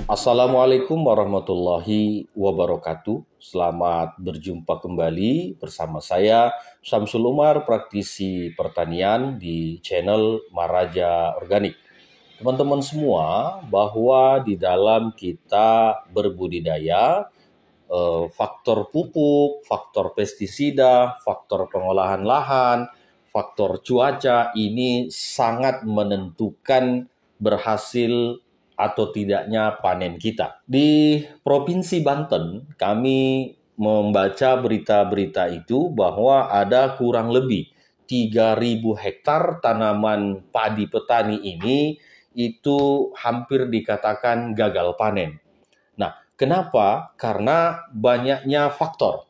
Assalamualaikum warahmatullahi wabarakatuh. Selamat berjumpa kembali bersama saya Syamsul Umar, praktisi pertanian di channel Maraja Organik. Teman-teman semua, bahwa di dalam kita berbudidaya, faktor pupuk, faktor pestisida, faktor pengolahan lahan, faktor cuaca ini sangat menentukan berhasil atau tidaknya panen kita. Di Provinsi Banten, kami membaca berita-berita itu bahwa ada kurang lebih 3.000 hektar tanaman padi petani ini itu hampir dikatakan gagal panen. Nah, kenapa? Karena banyaknya faktor.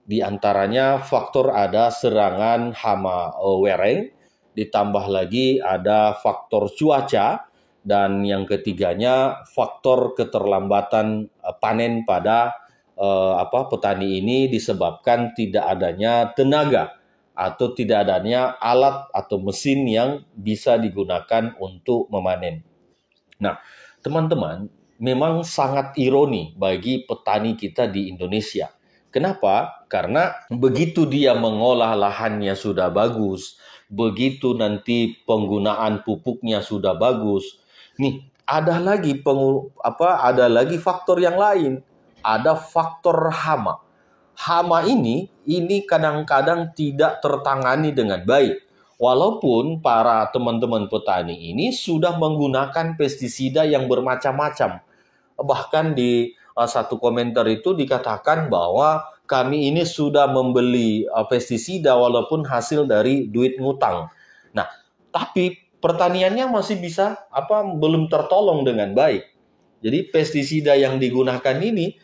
Di antaranya faktor ada serangan hama wereng, ditambah lagi ada faktor cuaca, dan yang ketiganya faktor keterlambatan panen pada petani ini disebabkan tidak adanya tenaga atau tidak adanya alat atau mesin yang bisa digunakan untuk memanen. Nah, teman-teman, memang sangat ironi bagi petani kita di Indonesia. Kenapa? Karena begitu dia mengolah lahannya sudah bagus, begitu nanti penggunaan pupuknya sudah bagus. Nih, ada lagi faktor yang lain. Ada faktor hama. Hama ini kadang-kadang tidak tertangani dengan baik. Walaupun para teman-teman petani ini sudah menggunakan pestisida yang bermacam-macam. Bahkan di satu komentar itu dikatakan bahwa kami ini sudah membeli pestisida walaupun hasil dari duit ngutang. Nah, tapi pertaniannya masih bisa belum tertolong dengan baik. Jadi pestisida yang digunakan ini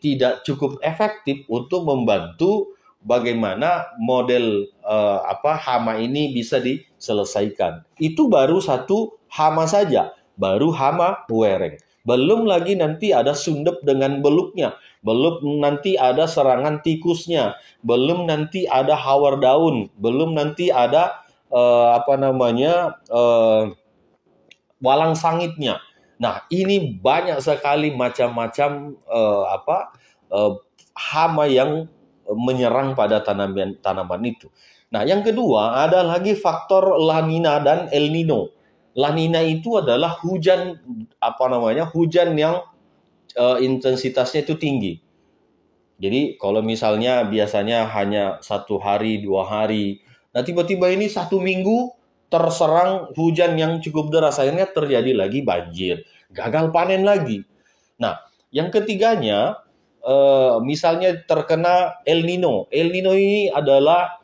tidak cukup efektif untuk membantu bagaimana model hama ini bisa diselesaikan. Itu baru satu hama saja, baru hama wereng. Belum lagi nanti ada sundep dengan beluknya, belum nanti ada serangan tikusnya, belum nanti ada hawar daun, belum nanti ada walang sangitnya. Nah, ini banyak sekali macam-macam hama yang menyerang pada tanaman itu. Nah, yang kedua ada lagi faktor La Nina dan El Nino. La Nina itu adalah hujan hujan yang intensitasnya itu tinggi. Jadi kalau misalnya biasanya hanya 1 hari, 2 hari, nah tiba-tiba ini 1 minggu terserang hujan yang cukup deras, akhirnya terjadi lagi banjir, gagal panen lagi. Nah, yang ketiganya, misalnya terkena El Nino. El Nino ini adalah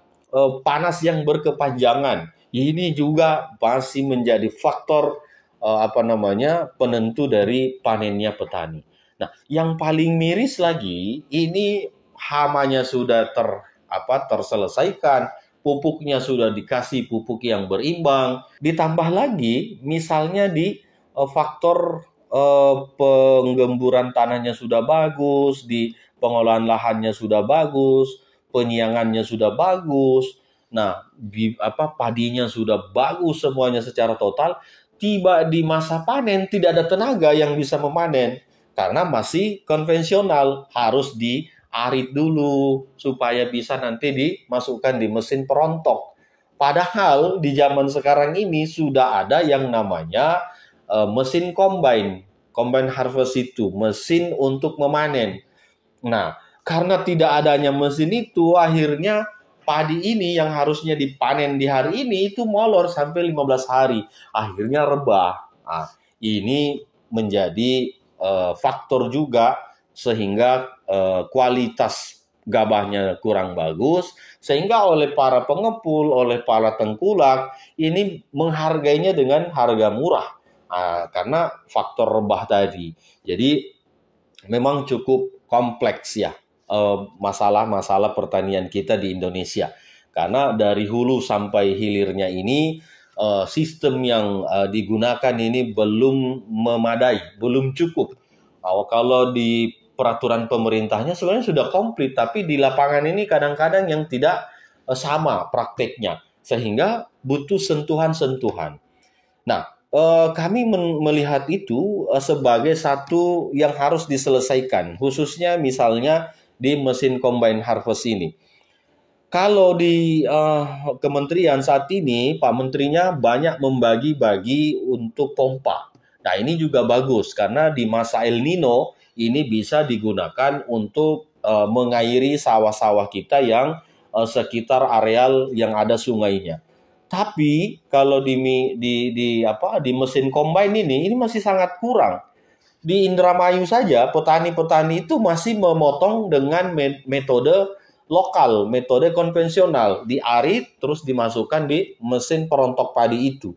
panas yang berkepanjangan. Ini juga masih menjadi faktor penentu dari panennya petani. Nah, yang paling miris lagi, ini hamanya sudah terselesaikan, pupuknya sudah dikasih pupuk yang berimbang, ditambah lagi misalnya di faktor penggemburan tanahnya sudah bagus, di pengolahan lahannya sudah bagus, penyiangannya sudah bagus. Nah, padinya sudah bagus semuanya secara total, tiba di masa panen tidak ada tenaga yang bisa memanen karena masih konvensional, harus diarit dulu supaya bisa nanti dimasukkan di mesin perontok. Padahal di zaman sekarang ini sudah ada yang namanya mesin combine harvest itu, mesin untuk memanen. Nah, karena tidak adanya mesin itu, akhirnya padi ini yang harusnya dipanen di hari ini itu molor sampai 15 hari. Akhirnya rebah. Nah, ini menjadi faktor juga sehingga kualitas gabahnya kurang bagus, sehingga oleh para pengepul, oleh para tengkulak, ini menghargainya dengan harga murah. Karena faktor rebah tadi. Jadi memang cukup kompleks ya masalah-masalah pertanian kita di Indonesia. Karena dari hulu sampai hilirnya ini sistem yang digunakan ini belum memadai, belum cukup. Kalau di peraturan pemerintahnya sebenarnya sudah komplit, tapi di lapangan ini kadang-kadang yang tidak sama prakteknya, sehingga butuh sentuhan-sentuhan. Nah, kami melihat itu sebagai satu yang harus diselesaikan, khususnya misalnya di mesin combine harvest ini. Kalau di kementerian saat ini, Pak Menterinya banyak membagi-bagi untuk pompa. Nah, ini juga bagus karena di masa El Nino ini bisa digunakan untuk mengairi sawah-sawah kita yang sekitar areal yang ada sungainya. Tapi kalau di mesin combine ini masih sangat kurang. Di Indramayu saja petani-petani itu masih memotong dengan metode lokal, metode konvensional, diarit terus dimasukkan di mesin perontok padi itu.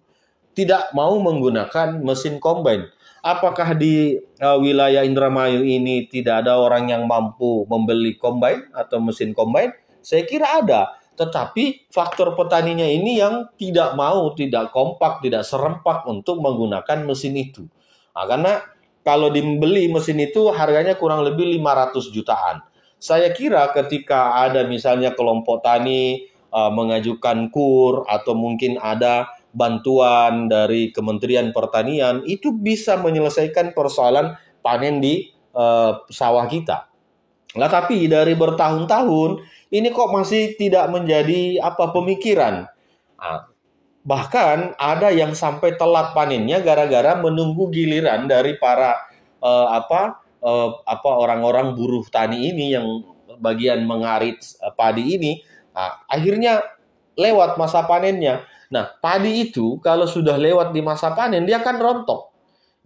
Tidak mau menggunakan mesin combine. Apakah di wilayah Indramayu ini tidak ada orang yang mampu membeli combine atau mesin combine? Saya kira ada. Tetapi faktor petaninya ini yang tidak mau, tidak kompak, tidak serempak untuk menggunakan mesin itu. Nah, karena kalau dibeli mesin itu harganya kurang lebih 500 jutaan. Saya kira ketika ada misalnya kelompok tani mengajukan KUR atau mungkin ada bantuan dari Kementerian Pertanian, itu bisa menyelesaikan persoalan panen di sawah kita. Nah, tapi dari bertahun-tahun ini kok masih tidak menjadi pemikiran. Nah, bahkan ada yang sampai telat panennya gara-gara menunggu giliran dari para orang-orang buruh tani ini yang bagian mengarit padi ini. Nah, akhirnya lewat masa panennya. Nah, padi itu kalau sudah lewat di masa panen dia akan rontok.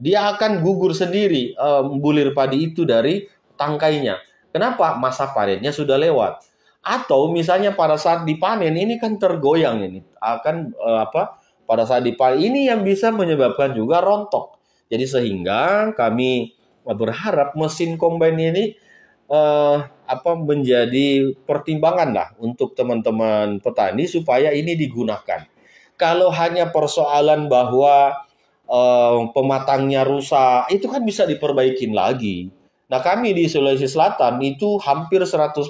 Dia akan gugur sendiri bulir padi itu dari tangkainya. Kenapa? Masa panennya sudah lewat. Atau misalnya pada saat dipanen ini kan tergoyang ini. Pada saat dipanen ini yang bisa menyebabkan juga rontok. Jadi sehingga kami berharap mesin combine ini menjadi pertimbangan lah untuk teman-teman petani supaya ini digunakan. Kalau hanya persoalan bahwa pematangnya rusak, itu kan bisa diperbaikin lagi. Nah, kami di Sulawesi Selatan itu hampir 100%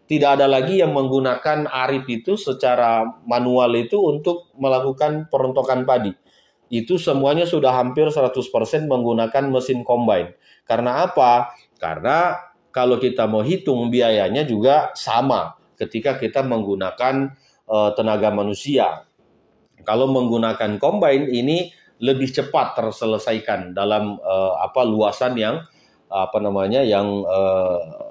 tidak ada lagi yang menggunakan arit itu secara manual itu untuk melakukan perontokan padi. Itu semuanya sudah hampir 100% menggunakan mesin combine. Karena apa? Karena kalau kita mau hitung biayanya juga sama ketika kita menggunakan tenaga manusia. Kalau menggunakan combine ini lebih cepat terselesaikan dalam luasan yang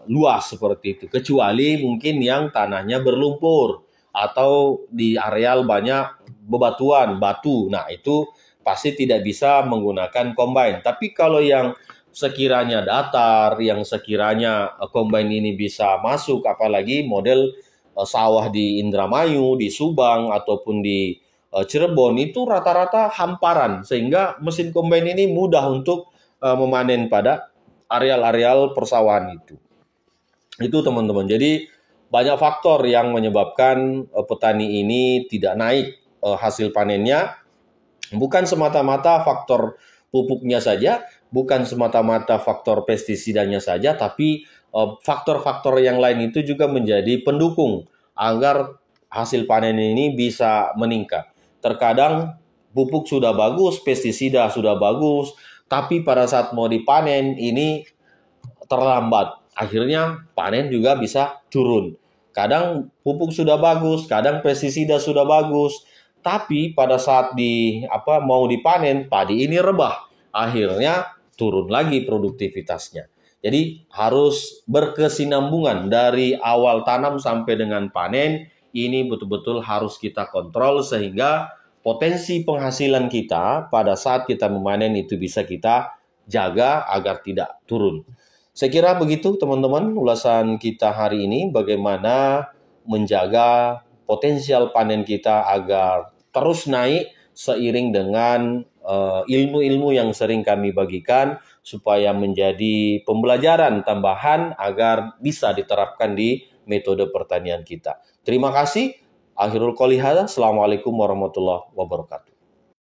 luas seperti itu. Kecuali mungkin yang tanahnya berlumpur atau di areal banyak bebatuan, batu. Nah, itu pasti tidak bisa menggunakan combine. Tapi kalau yang sekiranya datar, yang sekiranya combine ini bisa masuk, apalagi model sawah di Indramayu, di Subang, ataupun di Cirebon, itu rata-rata hamparan. Sehingga mesin combine ini mudah untuk memanen pada areal-areal persawahan itu. Itu teman-teman. Jadi banyak faktor yang menyebabkan petani ini tidak naik hasil panennya. Bukan semata-mata faktor pupuknya saja, bukan semata-mata faktor pestisidanya saja, tapi faktor-faktor yang lain itu juga menjadi pendukung agar hasil panen ini bisa meningkat. Terkadang pupuk sudah bagus, pestisida sudah bagus, tapi pada saat mau dipanen ini terlambat. Akhirnya panen juga bisa turun. Kadang pupuk sudah bagus, kadang pestisida sudah bagus, tapi pada saat mau dipanen, padi ini rebah. Akhirnya turun lagi produktivitasnya. Jadi harus berkesinambungan dari awal tanam sampai dengan panen. Ini betul-betul harus kita kontrol sehingga potensi penghasilan kita pada saat kita memanen itu bisa kita jaga agar tidak turun. Saya kira begitu teman-teman ulasan kita hari ini, bagaimana menjaga potensial panen kita agar terus naik seiring dengan ilmu-ilmu yang sering kami bagikan supaya menjadi pembelajaran tambahan agar bisa diterapkan di metode pertanian kita. Terima kasih. Akhirul qouli hadza. Assalamualaikum warahmatullahi wabarakatuh.